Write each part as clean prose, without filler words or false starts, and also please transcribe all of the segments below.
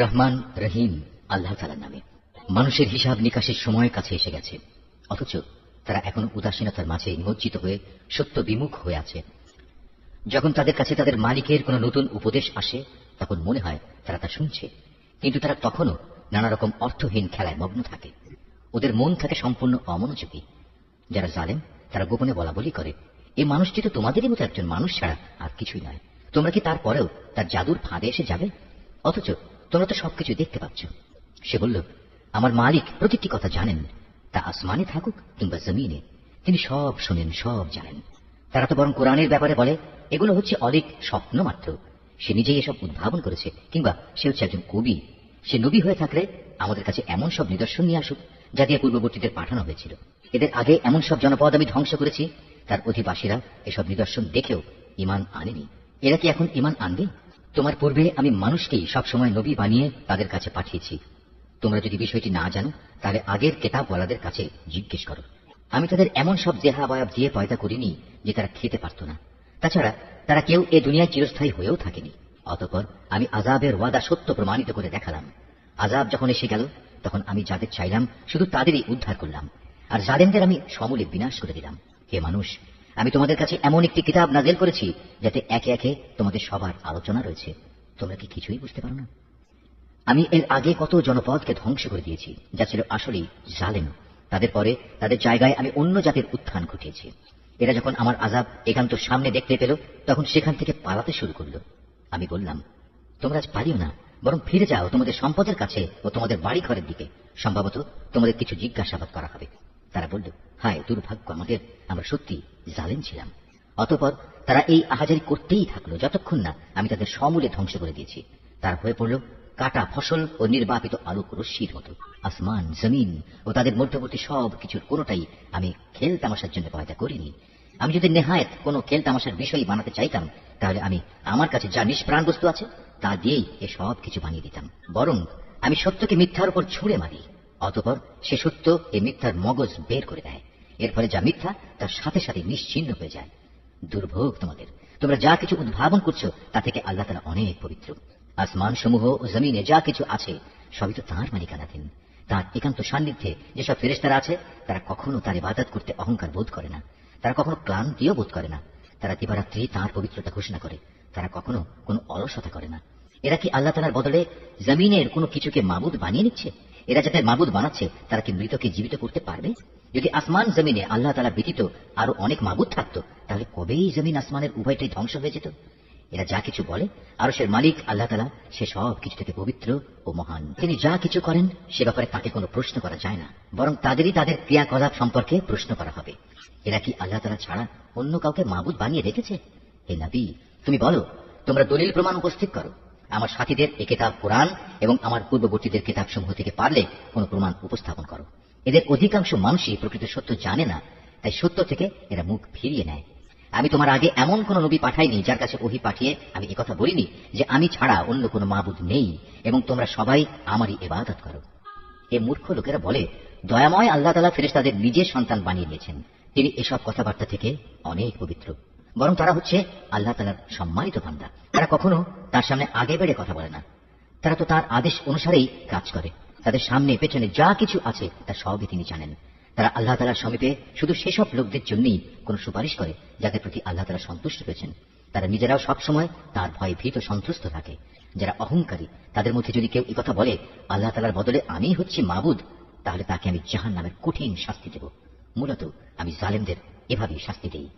রহমান রহিম আল্লাহ তাআলার নামে। মানুষের হিসাব নিকাশের সময় কাছে এসে গেছে, অথচ তারা এখনো উদাসীনতার মাঝে নিমজ্জিত হয়ে সত্য বিমুখ হয়ে আছে। যখন তাদের কাছে তাদের মালিকের কোনো নতুন উপদেশ আসে, তখন মনে হয় তারা তা শুনছে, কিন্তু তারা তখনও নানা রকম অর্থহীন খেলায় মগ্ন থাকে। ওদের মন থাকে সম্পূর্ণ অমনোযোগী। যারা জালেম তারা গোপনে বলা বলি করে, এই মানুষটি তো তোমাদেরই মতো একজন মানুষ ছাড়া আর কিছুই নয়। তোমরা কি তারপরেও তার জাদুর ফাঁদে এসে যাবে? অথচ তোমরা তো সবকিছু দেখতে পাচ্ছ। সে বলল, আমার মালিক প্রতিটি কথা জানেন, তা আসমানে থাকুক কিংবা জমিনে, তিনি সব শোনেন, সব জানেন। তারা তো বরং কোরআনের ব্যাপারে বলে, এগুলো হচ্ছে অলিক স্বপ্ন মাত্র। সে নিজেই এসব উদ্ভাবন করেছে, কিংবা সে হচ্ছে একজন কবি। সে নবী হয়ে থাকলে আমাদের কাছে এমন সব নিদর্শন নিয়ে আসুক যা দিয়ে পূর্ববর্তীদের পাঠানো হয়েছিল। এদের আগে এমন সব জনপদ আমি ধ্বংস করেছি, তার অধিবাসীরা এসব নিদর্শন দেখেও ঈমান আনেনি। এরা কি এখন ঈমান আনবে? তোমার পূর্বে আমি মানুষকেই সবসময় নবী বানিয়ে তাদের কাছে পাঠিয়েছি। তোমরা যদি বিষয়টি না জানো, তাহলে আগের কেতাবওয়ালাদের কাছে জিজ্ঞেস করো। আমি তাদের এমন সব দেহাবয়ব দিয়ে পয়দা করিনি যে তারা খেতে পারত না। তাছাড়া তারা কেউ এ দুনিয়ায় চিরস্থায়ী হয়েও থাকেনি। অতঃপর আমি আযাবের ওয়াদা সত্য প্রমাণিত করে দেখালাম। আযাব যখন এসে গেল, তখন আমি যাদের চাইলাম শুধু তাদেরই উদ্ধার করলাম, আর জালেমদের আমি সমূলে বিনাশ করে দিলাম। হে মানুষ, আমি তোমাদের কাছে এমন একটি কিতাব নাযিল করেছি যাতে একে একে তোমাদের সবার আলোচনা রয়েছে। তোমরা কি কিছুই বুঝতে পারো না? আমি এর আগে কত জনপদকে ধ্বংস করে দিয়েছি যা ছিল আসলেই জালেম। তাদের পরে তাদের জায়গায় আমি অন্য জাতির উত্থান ঘটিয়েছি। এরা যখন আমার আযাব একান্ত সামনে দেখতে পেল, তখন সেখান থেকে পালাতে শুরু করল। আমি বললাম, তোমরা আজ পালিও না, বরং ফিরে যাও তোমাদের সম্পদের কাছে ও তোমাদের বাড়ি ঘরের দিকে। সম্ভবত তোমাদের কিছু জিজ্ঞাসাবাদ করা হবে। তারা বলল, হায় দুর্ভাগ্য আমাদের, আমরা সত্যি জালেম ছিলাম। অতঃপর তারা এই আহাজারি করতেই থাকলো যতক্ষণ না আমি তাদের সমূলে ধ্বংস করে দিয়েছি। তার হয়ে পড়ল কাটা ফসল ও নির্বাপিত আলোক রশ্মির মতো। আসমান, জমিন ও তাদের মধ্যবর্তী সব কিছুর কোনোটাই আমি খেল তামাশার জন্য পয়দা করিনি। আমি যদি নেহায়েত কোনো খেল তামাশার বিষয় বানাতে চাইতাম, তাহলে আমি আমার কাছে যা নিষ্প্রাণ বস্তু আছে তা দিয়েই এ সব কিছু বানিয়ে দিতাম। বরং আমি সত্যকে মিথ্যার উপর ছুঁড়ে মারি, অতঃপর সে সত্য এই মিথ্যার মগজ বের করে দেয়। এর ফলে যা মিথ্যা তার সাথে সাথে নিশ্চিহ্ন হয়ে যায়। দুর্ভোগ তোমাদের! তোমরা যা কিছু উদ্ভাবন করছো তা থেকে আল্লাহ তাআলা অনেক পবিত্র। আসমান সমূহ ও জমিনে যা কিছু আছে সবই তো তাঁর মালিকানাধীন। তাঁর একান্ত সান্নিধ্যে যেসব ফেরেশতারা আছে, তারা কখনো তার ইবাদত করতে অহংকার বোধ করে না। তারা কখনো ক্লান্তিও বোধ করে না। তারা দিবারাত্রি তাঁর পবিত্রতা ঘোষণা করে। তারা কখনো কোনো অলসতা করে না। এরা কি আল্লাহ তাআলার বদলে জমিনের কোনো কিছুকে মাবুদ বানিয়ে নিচ্ছে? এরা যাদের মাবুদ বানাচ্ছে, তারা কি মৃতকে জীবিত করতে পারবে? যদি আসমান জমিনে আল্লাহ তাআলা ব্যতীত আরো অনেক মাবুদ থাকতো, তাহলে কবেই জমিন আসমানের উভয়টাই ধ্বংস হয়ে যেত। এরা যা কিছু বলে, আরশের মালিক আল্লাহ তাআলা সে সব কিছু থেকে পবিত্র ও মহান। তিনি যা কিছু করেন সে ব্যাপারে তাকে কোনো প্রশ্ন করা যায় না, বরং তাদেরই তাদের ক্রিয়াকলাপ সম্পর্কে প্রশ্ন করা হবে। এরা কি আল্লাহ তাআলা ছাড়া অন্য কাউকে মাবুদ বানিয়ে রেখেছে? হে নবী, তুমি বলো, তোমরা দলিল প্রমাণ উপস্থিত করো। আমার সাথীদের এ কিতাব কোরআন এবং আমার পূর্ববর্তীদের কিতাবসমূহ থেকে পারলে কোনো প্রমাণ উপস্থাপন করো। এদের অধিকাংশ মানুষই প্রকৃত সত্য জানে না, তাই সত্য থেকে এরা মুখ ফিরিয়ে নেয়। আমি তোমার আগে এমন কোন নবী পাঠাইনি যার কাছে ওহী পাঠিয়ে আমি একথা বলিনি যে আমি ছাড়া অন্য কোনো মাবুদ নেই এবং তোমরা সবাই আমারই ইবাদত করো। এ মূর্খ লোকেরা বলে, দয়াময় আল্লাহ তাআলা ফেরেশতাদের নিজের সন্তান বানিয়ে নিয়েছেন। তিনি এসব কথাবার্তা থেকে অনেক পবিত্র। বরং তারা হচ্ছে আল্লাহ তাআলার সম্মানিত বান্দা। তারা কখনো তার সামনে আগে বেড়ে কথা বলে না। তারা তো তার আদেশ অনুসারেই কাজ করে। তাদের সামনে পেছনে যা কিছু আছে তা সবই তিনি জানেন। তারা আল্লাহ তাআলার সমীপে শুধু সেসব লোকদের জন্যই কোন সুপারিশ করে যাদের প্রতি আল্লাহ তাআলা সন্তুষ্ট হয়েছেন। তারা নিজেরাও সবসময় তার ভয়ে ভীত সন্ত্রস্ত থাকে। যারা অহংকারী, তাদের মধ্যে যদি কেউ একথা বলে, আল্লাহ তাআলার বদলে আমি হচ্ছি মাবুদ, তাহলে তাকে আমি জাহান্নামের কঠিন শাস্তি দেব। মূলত আমি জালেমদের এভাবেই শাস্তি দেই।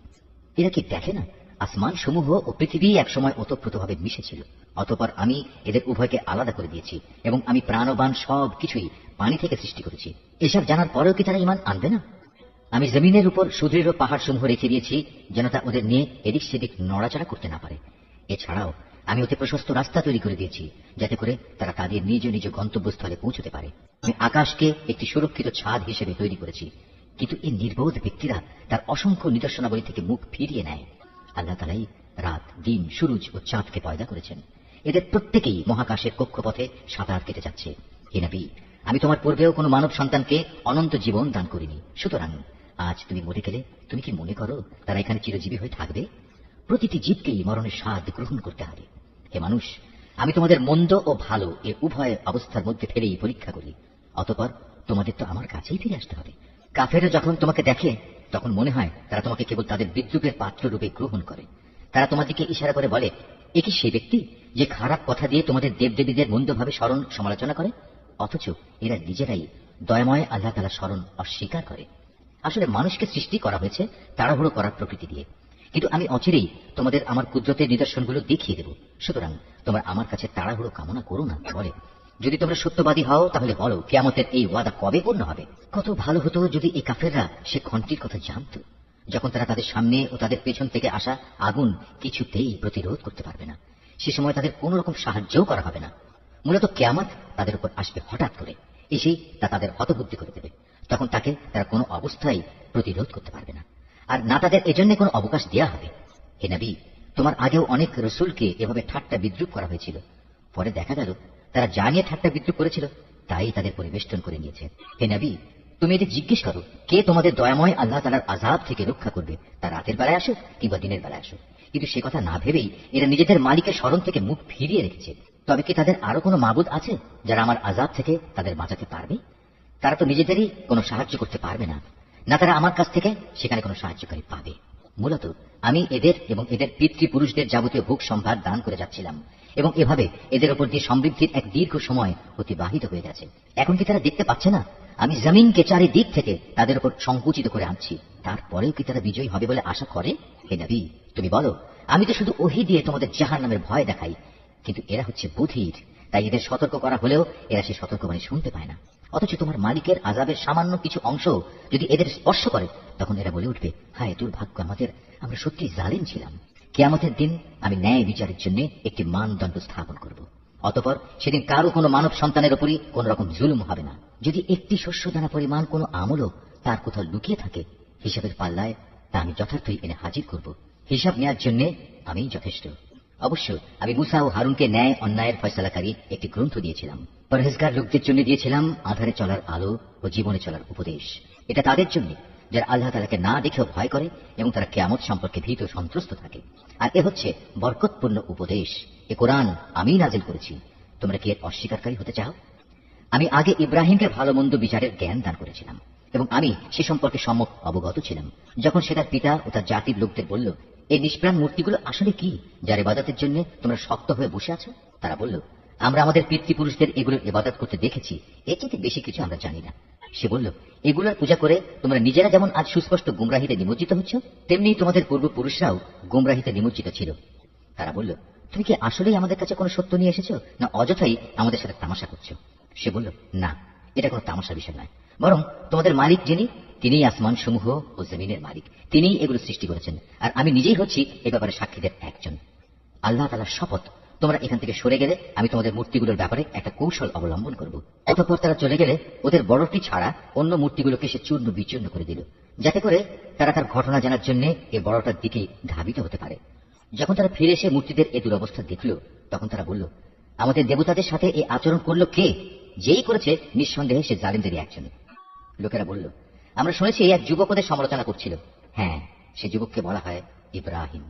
এরা কি দেখে না, আসমান সমূহ ও পৃথিবী একসময় ওতপ্রোতভাবে মিশেছিল। অতঃপর আমি এদের উভয়কে আলাদা করে দিয়েছি এবং আমি প্রাণবান সব কিছুই পানি থেকে সৃষ্টি করেছি। এসব জানার পরেও কি তারা ঈমান আনবে না? আমি জমিনের উপর সুদৃঢ় পাহাড় সমূহ রেখে দিয়েছি যেন তা ওদের নিয়ে এদিক সেদিক নড়াচড়া করতে না পারে। এছাড়াও আমি ওতে প্রশস্ত রাস্তা তৈরি করে দিয়েছি যাতে করে তারা তাদের নিজ নিজ গন্তব্যস্থলে পৌঁছতে পারে। আমি আকাশকে একটি সুরক্ষিত ছাদ হিসেবে তৈরি করেছি, কিন্তু এই নির্বোধ ব্যক্তিরা তার অসংখ্য নিদর্শনাবলী থেকে মুখ ফিরিয়ে নেয়। আল্লাহ তাআলাই রাত, দিন, সূরজ ও চাঁদকে পয়দা করেছেন। এদের প্রত্যেকেই মহাকাশের কক্ষপথে সাঁতার কেটে যাচ্ছে। হে নবী, আমি তোমার পূর্বেও কোনো মানব সন্তানকে অনন্ত জীবন দান করিনি। সুতরাং আজ তুমি মরে গেলে তুমি কি মনে করো তারা এখানে চিরজীবী হয়ে থাকবে? প্রতিটি জীবকেই মরণের স্বাদ গ্রহণ করতে হবে। হে মানুষ, আমি তোমাদের মন্দ ও ভালো এ উভয় অবস্থার মধ্যে ফেলেই পরীক্ষা করি, অতঃপর তোমাদের তো আমার কাছেই ফিরে আসতে হবে। কাফেররা যখন তোমাকে দেখে তখন মনে হয় তারা তোমাকে কেবল তাদের বিদ্রুপের পাত্র রূপে গ্রহণ করে। তারা তোমাদেরকে ইশারা করে বলে, এ কি সেই ব্যক্তি যে খারাপ কথা দিয়ে তোমাদের দেবদেবীদের মন্দভাবে স্মরণ সমালোচনা করে? অথচ এরা নিজেরাই দয়াময় আল্লাহ তাআলা স্মরণ অস্বীকার করে। আসলে মানুষকে সৃষ্টি করা হয়েছে তাড়াহুড়ো করার প্রকৃতি দিয়ে, কিন্তু আমি অচিরেই তোমাদের আমার কুদরতের নিদর্শনগুলো দেখিয়ে দেব। সুতরাং তোমরা আমার কাছে তাড়াহুড়ো কামনা করো না। বলে, যদি তোমরা সত্যবাদী হও তাহলে বলো কিয়ামতের এই ওয়াদা কবে পূর্ণ হবে? কত ভালো হতো যদি এই কাফেররা সে ঘণ্টির কথা জানত, যখন তারা তাদের সামনে ও তাদের পেছন থেকে আসা আগুন কিছুতেই প্রতিরোধ করতে পারবে না। সে সময় তাদের কোন রকম সাহায্যও করা হবে না। মূলত কিয়ামত তাদের উপর আসবে হঠাৎ করে, এসেই তা তাদের হতবুদ্ধি করে দেবে। তখন তাকে তারা কোনো অবস্থায় প্রতিরোধ করতে পারবে না, আর না তাদের এজন্য কোনো অবকাশ দেয়া হবে। হে নবী, তোমার আগেও অনেক রসুলকে এভাবে ঠাট্টা বিদ্রুপ করা হয়েছিল। পরে দেখা গেল তারা যা নিয়ে ঠাট্টা বিদ্রুপ করেছিল তাই তাদের পরিবেষ্টন করে নিয়েছে। হে নবী, তুমি এদের জিজ্ঞেস করো, কে তোমাদের দয়াময় আল্লাহ তাআলার আযাব থেকে রক্ষা করবে, তা রাতের বেলায় আসো কিংবা দিনের বেলায় আসো। কিন্তু সে কথা না ভেবেই এরা নিজেদের মালিকের স্মরণ থেকে মুখ ফিরিয়ে রেখেছে। তবে কি তাদের আরো কোনো মাবুদ আছে যারা আমার আযাব থেকে তাদের বাঁচাতে পারবে? তারা তো নিজেদেরই কোনো সাহায্য করতে পারবে না, না তারা আমার কাছ থেকে সেখানে কোনো সাহায্যকারী পাবে। মূলত আমি এদের এবং এদের পিতৃপুরুষদের যাবতীয় ভোগ সম্ভার দান করে যাচ্ছিলাম, এবং এভাবে এদের উপর দিয়ে সমৃদ্ধির এক দীর্ঘ সময় অতিবাহিত হয়ে গেছে। এখন কি তারা দেখতে পাচ্ছে না আমি জমিনকে চারিদিক থেকে তাদের উপর সংকুচিত করে আনছি? তারপরেও কি তারা বিজয়ী হবে বলে আশা করে? হে নবী, তুমি বলো, আমি তো শুধু ওহী দিয়ে তোমাদের জাহান্নামের ভয় দেখাই, কিন্তু এরা হচ্ছে বধির, তাই এদের সতর্ক করা হলেও এরা সে সতর্কবাণী শুনতে পায় না। অথচ তোমার মালিকের আযাবের সামান্য কিছু অংশ যদি এদের স্পর্শ করে তখন এরা বলে উঠবে, হায় দুর্ভাগ্য আমাদের, আমরা সত্যি জালিম ছিলাম। কিয়ামতের দিন আমি ন্যায় বিচারের জন্য একটি মানদণ্ড স্থাপন করব। অতঃপর সেদিন কারো কোনো মানব সন্তানের উপরই কোন রকম জুলুম হবে না। যদি একটি শস্যদানা পরিমাণ কোনো আমলও তার কোথাও লুকিয়ে থাকে, হিসাবের পাল্লায় তা আমি যথার্থই এনে হাজির করব। হিসাব নেওয়ার জন্য আমি যথেষ্ট। অবশ্য আমি মুসা ও হারুনকে ন্যায় অন্যায়ের ফয়সালাকারী একটি গ্রন্থ দিয়েছিলাম। পরহেজগার লোকদের জন্য দিয়েছিলাম আধারে চলার আলো ও জীবনে চলার উপদেশ। এটা তাদের জন্য যারা আল্লাহ তাআলাকে না দেখেও ভয় করে এবং তারা কিয়ামত সম্পর্কে ভীত সন্ত্রস্ত থাকে। আর এ হচ্ছে বরকতপূর্ণ উপদেশ। এ কোরআন আমি নাজিল করেছি। তোমরা কি এর অস্বীকারী হতে চাও? আমি আগে ইব্রাহিমকে ভালো মন্দ বিচারের জ্ঞান দান করেছিলাম, এবং আমি সে সম্পর্কে সম্যক অবগত ছিলাম। যখন সে তার পিতা ও তার জাতির লোকদের বলল, এই নিষ্প্রাণ মূর্তিগুলো আসলে কি যার ইবাদতের জন্য তোমরা শক্ত হয়ে বসে আছো? তারা বলল, আমরা আমাদের পিতৃপুরুষদের এগুলোর ইবাদত করতে দেখেছি, এর চেয়ে বেশি কিছু আমরা জানি না। সে বলল, এগুলোর পূজা করে তোমরা নিজেরা যেমন আজ সুস্পষ্ট গুমরাহিতে নিমজ্জিত হচ্ছ, তেমনি তোমাদের পূর্বপুরুষরাও গুমরাহিতে নিমজ্জিত ছিল। তারা বলল, তুমি কি আসলেই আমাদের কাছে কোনো সত্য নিয়ে এসেছো, না অযথাই আমাদের সাথে তামাশা করছো? সে বলল, না, এটা কোনো তামাশার বিষয় নয়, বরং তোমাদের মালিক যিনি, তিনিই আসমান সমূহ ও জমিনের মালিক, তিনিই এগুলো সৃষ্টি করেছেন, আর আমি নিজেই হচ্ছি এ ব্যাপারে সাক্ষীদের একজন। আল্লাহ তাআলার শপথ, তোমরা এখান থেকে সরে গেলে আমি তোমাদের মূর্তিগুলোর ব্যাপারে একটা কৌশল অবলম্বন করব। অতঃপর তারা চলে গেলে ওদের বড়টি ছাড়া অন্য মূর্তিগুলোকে সে চূর্ণ বিচূর্ণ করে দিল, যাতে করে তারা তার ঘটনা জানার জন্য এ বড়টার দিকে ধাবিত হতে পারে। যখন তারা ফিরে এসে মূর্তিদের এ দুরবস্থা দেখল, তখন তারা বলল, আমাদের দেবতাদের সাথে এই আচরণ করলো কে? যেই করেছে নিঃসন্দেহে সে জালিমদেরই একজন। লোকেরা বলল, আমরা শুনেছি এক যুবক ওদের সমালোচনা করছিল। হ্যাঁ, সে যুবককে বলা হয় ইব্রাহিম।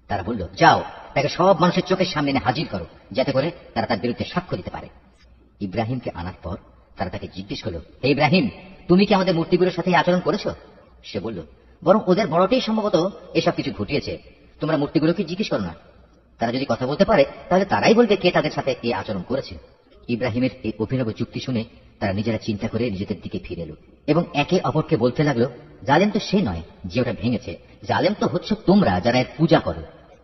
তারা বলল, যাও তাকে সব মানুষের চোখের সামনে এনে হাজির করো, যাতে করে তারা তার বিরুদ্ধে সাক্ষ্য দিতে পারে। ইব্রাহিমকে আনার পর তারা তাকে জিজ্ঞেস করল, হে ইব্রাহিম, তুমি কি আমাদের মূর্তিগুলোর সাথে আচরণ করেছো? সে বলল, বরং ওদের বড়টাই সম্ভবত এসব কিছু ঘটিয়েছে, তোমরা মূর্তিগুলোকে জিজ্ঞেস করো না। তারা যদি কথা বলতে পারে তাহলে তারাই বলবে কে তাদের সাথে এই আচরণ করেছে। ইব্রাহিমের এই অভিনব যুক্তি শুনে তারা নিজেরা চিন্তা করে নিজেদের দিকে ফিরে এলো এবং একে অপরকে বলতে লাগলো, জালেম তো সে নয় যে ওটা ভেঙেছে, জালেম তো হচ্ছে তোমরা যারা এর পূজা করো।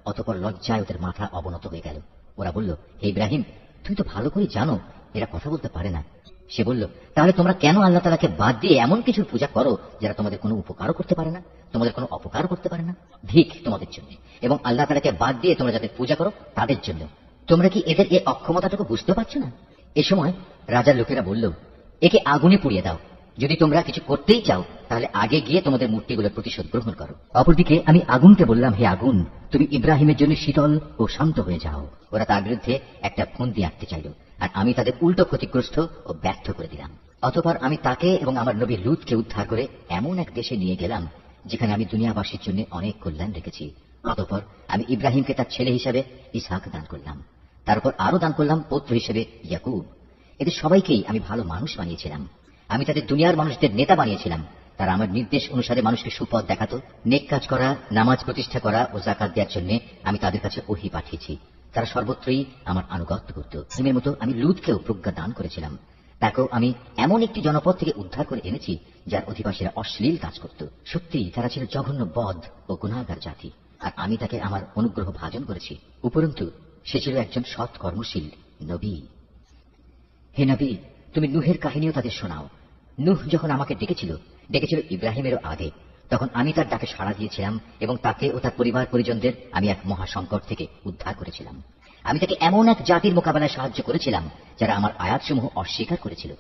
অতঃপর লজ্জায় ওদের মাথা অবনত হয়ে গেল। ওরা বলল, হে ইব্রাহিম, তুমি তো ভালো করে জানো এরা কথা বলতে পারে না। সে বলল, তাহলে তোমরা কেন আল্লাহ তাআলাকে বাদ দিয়ে এমন কিছুর পূজা করো যারা তোমাদের কোনো উপকারও করতে পারে না, তোমাদের কোনো অপকারও করতে পারে না? ধিক তোমাদের জন্য, এবং আল্লাহ তাআলাকে বাদ দিয়ে তোমরা যাদের পূজা করো তাদের জন্য। তোমরা কি এদের এই অক্ষমতাটুকু বুঝতে পারছো না? এ সময় রাজার লোকেরা বলল, একে আগুনে পুড়িয়ে দাও। যদি তোমরা কিছু করতেই চাও তাহলে আগে গিয়ে তোমাদের মূর্তিগুলোর প্রতিশোধ গ্রহণ করো। অপরদিকে আমি আগুনকে বললাম, হে আগুন, তুমি ইব্রাহিমের জন্য শীতল ও শান্ত হয়ে যাও। ওরা তার বিরুদ্ধে একটা ফন্দি আঁকতে চাইল, আর আমি তাদের উল্টো ক্ষতিগ্রস্ত ও ব্যর্থ করে দিলাম। অতঃপর আমি তাকে এবং আমার নবী লূতকে উদ্ধার করে এমন এক দেশে নিয়ে গেলাম যেখানে আমি দুনিয়াবাসীর জন্য অনেক কল্যাণ রেখেছি। অতঃপর আমি ইব্রাহিমকে তার ছেলে হিসাবে ইসহাক দান করলাম। তারপর আরো দান করলাম পৌত্র হিসেবে ইয়াকুব। এদের সবাইকেই আমি ভালো মানুষ বানিয়েছিলাম। আমি তাদের দুনিয়ার মানুষদের নেতা বানিয়েছিলাম। তারা আমার নির্দেশ অনুসারে মানুষকে সুপথ দেখাতো। নেক কাজ করা, নামাজ প্রতিষ্ঠা করা ও যাকাত দেওয়ার জন্য আমি তাদের কাছে ওহী পাঠিয়েছি। তারা সর্বত্রই আমার আনুগত্য করত। ইমের মতো আমি লুতকেও প্রজ্ঞা দান করেছিলাম। তাকেও আমি এমন একটি জনপদ থেকে উদ্ধার করে এনেছি যার অধিবাসীরা অশ্লীল কাজ করত। সত্যিই তারা ছিল জঘন্য বদ ও গুনাহগার জাতি, আর আমি তাকে আমার অনুগ্রহ ভাজন করেছি। উপরন্তু সে ছিল একজন সৎ কর্মশীল নবী। হে নবী, তুমি নুহের কাহিনীও তাদের শোনাও। নুহ যখন আমাকে ডেকেছিল ইব্রাহিমেরও আগে, তখন আমি তার ডাকে সাড়া দিয়েছিলাম এবং তাকে ও তার পরিবার পরিজনদের আমি এক মহাসংকট থেকে উদ্ধার করেছিলাম। আমি তাকে এমন এক জাতির মোকাবেলায় সাহায্য করেছিলাম যারা আমার আয়াতসমূহ অস্বীকার করেছিল।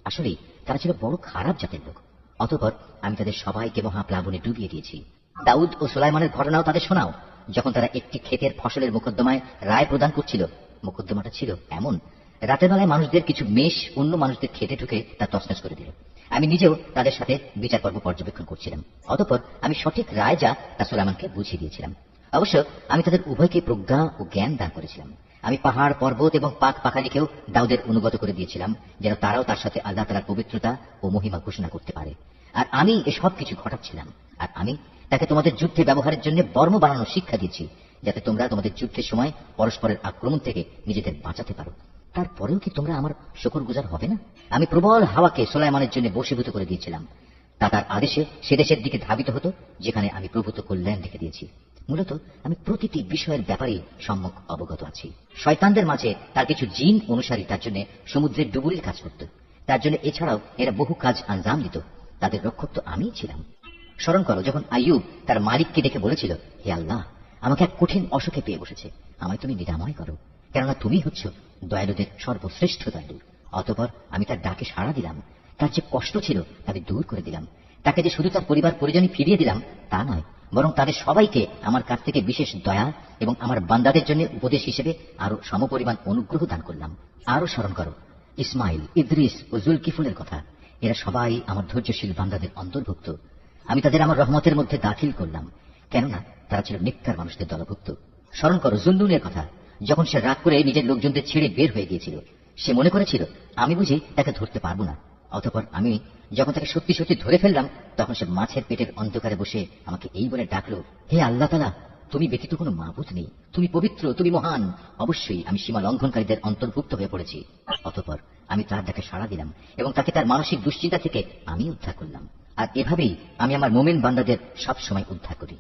আসলেই তারা ছিল বড় খারাপ জাতের লোক। অতঃপর আমি তাদের সবাইকে মহাপ্লাবনে ডুবিয়ে দিয়েছি। দাউদ ও সুলাইমানের ঘটনাও তাদের শোনাও। যখন তারা একটি ক্ষেতের ফসলের মোকদ্দমায় রায় প্রদান করছিল, মোকদ্দমাটা ছিল এমন, রাতের বেলায় মানুষদের কিছু মেষ অন্য মানুষদের খেতে ঢুকে তা তছনছ করে দিল। আমি নিজেও তাদের সাথে বিচার পর্ব পর্যবেক্ষণ করছিলাম। অতঃপর আমি সঠিক রায় যা তা সুলাইমানকে বুঝিয়ে দিয়েছিলাম। অবশ্য আমি তাদের উভয়কে প্রজ্ঞা ও জ্ঞান দান করেছিলাম। আমি পাহাড়, পর্বত এবং পাক পাখালিকেও দাউদের অনুগত করে দিয়েছিলাম, যেন তারাও তার সাথে আল্লাহ তাআলার পবিত্রতা ও মহিমা ঘোষণা করতে পারে। আর আমি এসব কিছু ঘটাচ্ছিলাম। আর আমি তাকে তোমাদের যুদ্ধে ব্যবহারের জন্য বর্ম বানানোর শিক্ষা দিয়েছি, যাতে তোমরা তোমাদের যুদ্ধের সময় পরস্পরের আক্রমণ থেকে নিজেদের বাঁচাতে পারো। তারপরেও কি তোমরা আমার শুকরগুজার হবে না? আমি প্রবল হাওয়াকে সুলাইমানের জন্য বশীভূত করে দিয়েছিলাম। তা তার আদেশে সে দেশের দিকে ধাবিত হতো যেখানে আমি প্রভূত কল্যাণ রেখে দিয়েছি। মূলত আমি প্রতিটি বিষয়ের ব্যাপারে সম্যক অবগত আছি। শয়তানদের মাঝে তার কিছু জিন অনুসারী তার জন্য সমুদ্রের ডুবুরির কাজ করত। তার জন্য এছাড়াও এরা বহু কাজ আঞ্জাম দিত। তাদের রক্ষক তো আমিই ছিলাম। স্মরণ করো, যখন আইয়ুব তার মালিককে ডেকে বলেছিল, হে আল্লাহ, আমাকে এক কঠিন অসুখে পেয়ে বসেছে, আমায় তুমি নিরাময় করো, কেননা তুমি হচ্ছ দয়ালুদের সর্বশ্রেষ্ঠ দয়ালু। অতঃপর আমি তার ডাকে সাড়া দিলাম। তার যে কষ্ট ছিল তাকে দূর করে দিলাম। তাকে যে শুধু তার পরিবার পরিজনই ফিরিয়ে দিলাম তা নয়, বরং তাদের সবাইকে আমার কাছ থেকে বিশেষ দয়া এবং আমার বান্দাদের জন্য উপদেশ হিসেবে আরো সমপরিমাণ অনুগ্রহ দান করলাম। আরো স্মরণ করো ইসমাইল, ইদ্রিস ও জুলকিফুলের কথা। এরা সবাই আমার ধৈর্যশীল বান্দাদের অন্তর্ভুক্ত। আমি তাদের আমার রহমতের মধ্যে দাখিল করলাম, কেননা তারা ছিল নেককার মানুষদের দলভুক্ত। স্মরণ করো জুন্নুনের কথা। যখন সে রাগ করে নিজের লোকজনদের ছেড়ে বের হয়ে গিয়েছিল, সে মনে করেছিল আমি বুঝি তাকে ধরতে পারবো না। অতঃপর আমি যখন তাকে সত্যি সত্যি ধরে ফেললাম, তখন সে মাছের পেটের অন্ধকারে বসে আমাকে এই বলে ডাকলো, হে আল্লাহ তাআলা, তুমি ব্যতীত কোনো মাবুদ নেই, তুমি পবিত্র, তুমি মহান। অবশ্যই আমি সীমা লঙ্ঘনকারীদের অন্তর্ভুক্ত হয়ে পড়েছি। অতঃপর আমি তার ডাকে সাড়া দিলাম এবং তাকে তার মানসিক দুশ্চিন্তা থেকে আমি উদ্ধার করলাম। আর এভাবেই আমি আমার মোমেন বান্দাদের সব সময় উদ্ধার করি।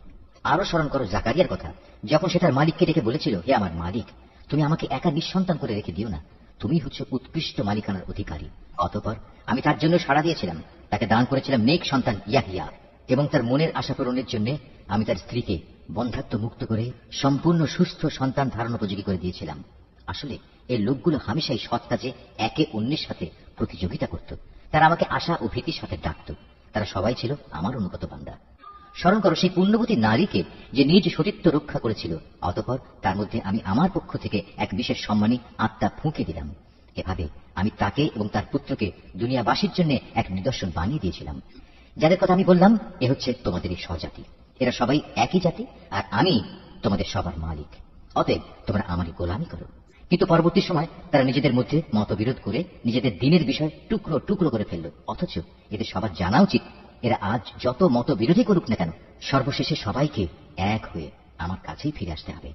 আরো স্মরণ করো জাকারিয়ার কথা। যখন সে তার মালিককে ডেকে বলেছিল, হে আমার মালিক, তুমি আমাকে একা নিঃসন্তান করে রেখে দিও না, তুমি হচ্ছে উৎকৃষ্ট মালিকানার অধিকারী। অতঃপর আমি তার জন্য সাড়া দিয়েছিলাম। তাকে দান করেছিলাম নেক সন্তান ইয়াহিয়া, এবং তার মনের আশা পূরণের জন্য আমি তার স্ত্রীকে বন্ধাত্ব মুক্ত করে সম্পূর্ণ সুস্থ সন্তান ধারণ উপযোগী করে দিয়েছিলাম। আসলে এই লোকগুলো হামেশাই সৎ কাজে একে অন্যের সাথে প্রতিযোগিতা করত। তারা আমাকে আশা ও ভীতির সাথে ডাকত। তারা সবাই ছিল আমার অনুগত বান্দা। স্মরণ করো সেই পুণ্যবতী নারীকে যে নিজ সতীত্ব রক্ষা করেছিল। অতঃপর তার মধ্যে আমি আমার পক্ষ থেকে এক বিশেষ সম্মানী আত্মা ফুঁকে দিলাম। এভাবে আমি তাকে এবং তার পুত্রকে দুনিয়াবাসীর জন্য এক নিদর্শন বানিয়ে দিয়েছিলাম। যাদের কথা আমি বললাম, এ হচ্ছে তোমাদের এই স্বজাতি। এরা সবাই একই জাতি, আর আমি তোমাদের সবার মালিক। অতএব তোমরা আমারই গোলামি করো। কিন্তু পরবর্তী সময় তারা নিজেদের মধ্যে মতবিরোধ করে নিজেদের দিনের বিষয় টুকরো টুকরো করে ফেলল। অথচ এদের সবার জানা উচিত, এরা আজ যত মতবিরোধী করুক না কেন, সর্বশেষে সবাইকে এক হয়ে আমার কাছেই ফিরে আসতে হবে।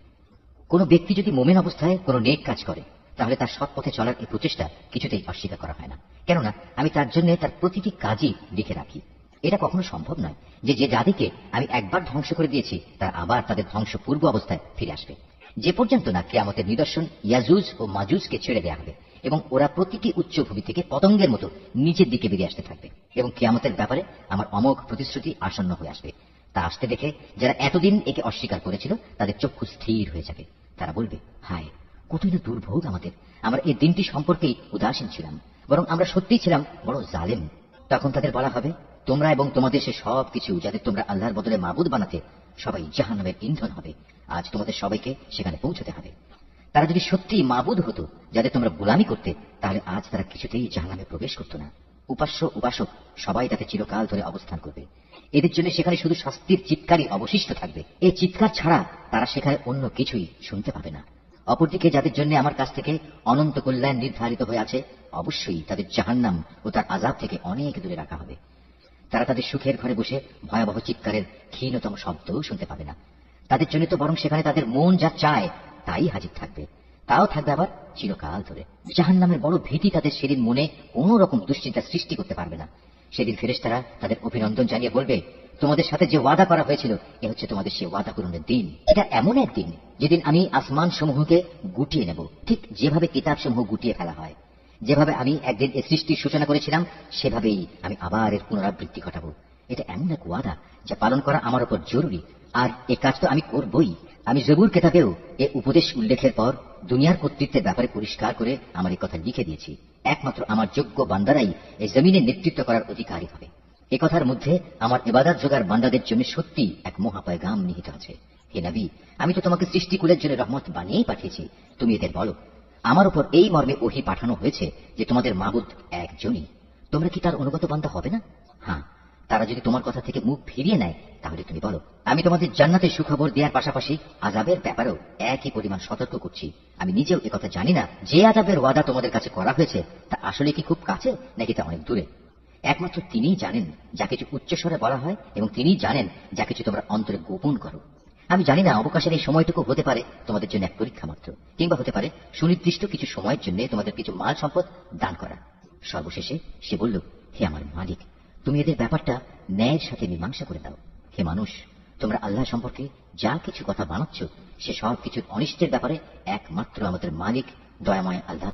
কোন ব্যক্তি যদি মোমেন অবস্থায় কোন নেক কাজ করে, তাহলে তার সৎ পথে চলার এই প্রচেষ্টা কিছুতেই অস্বীকার করা হয় না, কেননা আমি তার জন্য তার প্রতিটি কাজই লিখে রাখি। এটা কখনো সম্ভব নয় যে যে জাতিকে আমি একবার ধ্বংস করে দিয়েছি তারা আবার তাদের ধ্বংস পূর্ব অবস্থায় ফিরে আসবে, যে পর্যন্ত না কিয়ামতের নিদর্শন ইয়াজুজ ও মাজুজকে ছেড়ে দেওয়া হবে এবং ওরা প্রতিটি উচ্চভূমি থেকে পতঙ্গের মতো নিচের দিকে বেরিয়ে আসতে থাকবে, এবং কিয়ামতের ব্যাপারে আমার অমোঘ প্রতিশ্রুতি আসন্ন হয়ে আসবে। তা আসতে দেখে যারা এতদিন একে অস্বীকার করেছিল তাদের চক্ষু স্থির হয়ে যাবে। তারা বলবে, হায়, কতই না দুর্ভোগ আমাদের, আমরা এই দিনটি সম্পর্কেই উদাসীন ছিলাম, বরং আমরা সত্যিই ছিলাম বড় জালেম। তখন তাদের বলা হবে, তোমরা এবং তোমাদের সে সব কিছু যাদের তোমরা আল্লাহর বদলে মাবুদ বানাতে, সবাই জাহান্নামের ইন্ধন হবে। আজ তোমাদের সবাইকে সেখানে পৌঁছতে হবে। তারা যদি সত্যিই মাবুদ হতো যাদের তোমরা গোলামি করতে, তাহলে আজ তারা কিছুতেই জাহান্নামে প্রবেশ করত না। উপাস্য উপাসক সবাই তাতে চিরকাল ধরে অবস্থান করবে। এদের জন্য সেখানে শুধু শাস্তির চিৎকারই অবশিষ্ট থাকবে। এই চিৎকার ছাড়া তারা সেখানে অন্য কিছুই শুনতে পাবে না। অপরদিকে যাদের জন্য আমার কাছ থেকে অনন্ত কল্যাণ নির্ধারিত হয়ে আছে, অবশ্যই তাদের জাহান্নাম ও তার আযাব থেকে অনেক দূরে রাখা হবে। তারা তাদের সুখের ঘরে বসে ভয়াবহ চিৎকারের ক্ষীণতম শব্দও শুনতে পাবে না। তাদের জন্য তো বরং সেখানে তাদের মন যা চায় তাই হাজির থাকবে, তাও থাকবে আবার চিরকাল ধরে। জাহান্নামের বড় ভীতি তাদের সেদিন মনে কোন রকম দুশ্চিন্তা সৃষ্টি করতে পারবে না। সেদিন ফেরেশতারা তাদের অভিনন্দন জানিয়ে বলবে, তোমাদের সাথে যে ওয়াদা করা হয়েছিল এ হচ্ছে তোমাদের সেই ওয়াদা পূরণের দিন। এটা এমন একদিন যেদিন আমি আসমান সমূহকে গুটিয়ে নেব, ঠিক যেভাবে কিতাব সমূহ গুটিয়ে ফেলা হয়। যেভাবে আমি একদিন এ সৃষ্টির সূচনা করেছিলাম সেভাবেই আমি আবার এর পুনরাবৃত্তি ঘটাবো। এটা এমন এক ওয়াদা যা পালন করা আমার উপর জরুরি, আর এ কাজ তো আমি করবই। আমি জবুর কেতাবেও এ উপদেশ উল্লেখের পর দুনিয়ার কর্তৃত্বের ব্যাপারে পরিষ্কার করে আমার এই কথা লিখে দিয়েছি। একমাত্র আমার যোগ্য বান্দারাই এই জমিনে নেতৃত্ব করার অধিকারী হবে। এ কথার মধ্যে আমার ইবাদত যোগার বান্দাদের জন্য সত্যি এক মহাপয়গাম নিহিত আছে। হে নবী, আমি তো তোমাকে সৃষ্টিকুলের জন্য রহমত বানিয়েই পাঠিয়েছি। তুমি এদের বলো, আমার উপর এই মর্মে ওহী পাঠানো হয়েছে যে তোমাদের মাবুদ একজনই। তোমরা কি তার অনুগত বান্দা হবে না? হ্যাঁ, তারা যদি তোমার কথা থেকে মুখ ফিরিয়ে নেয় তাহলে তুমি বলো, আমি তোমাদের জান্নাতের সুখবর দেওয়ার পাশাপাশি আযাবের ব্যাপারেও একই পরিমাণ সতর্ক করছি। আমি নিজেও একথা জানি না যে আযাবের ওয়াদা তোমাদের কাছে করা হয়েছে তা আসলে কি খুব কাছে নাকি তা অনেক দূরে। একমাত্র তিনিই জানেন যা কিছু উচ্চস্বরে বলা হয়, এবং তিনিই জানেন যা কিছু তোমরা অন্তরে গোপন করো। আমি জানি না অবকাশের এই সময়টুকু হতে পারে তোমাদের জন্য এক পরীক্ষা মাত্র, কিংবা হতে পারে সুনির্দিষ্ট কিছু সময়ের জন্য তোমাদের কিছু মাল সম্পদ দান করা। সর্বশেষে সে বলল, হে আমার মালিক, তুমি এদের ব্যাপারটা ন্যায়ের সাথে মীমাংসা করে দাও। হে মানুষ, তোমরা আল্লাহ সম্পর্কে যা কিছু কথা বানাচ্ছ সে সব কিছুর অনিষ্টের ব্যাপারে একমাত্র আমাদের মালিক দয়াময় আল্লাহ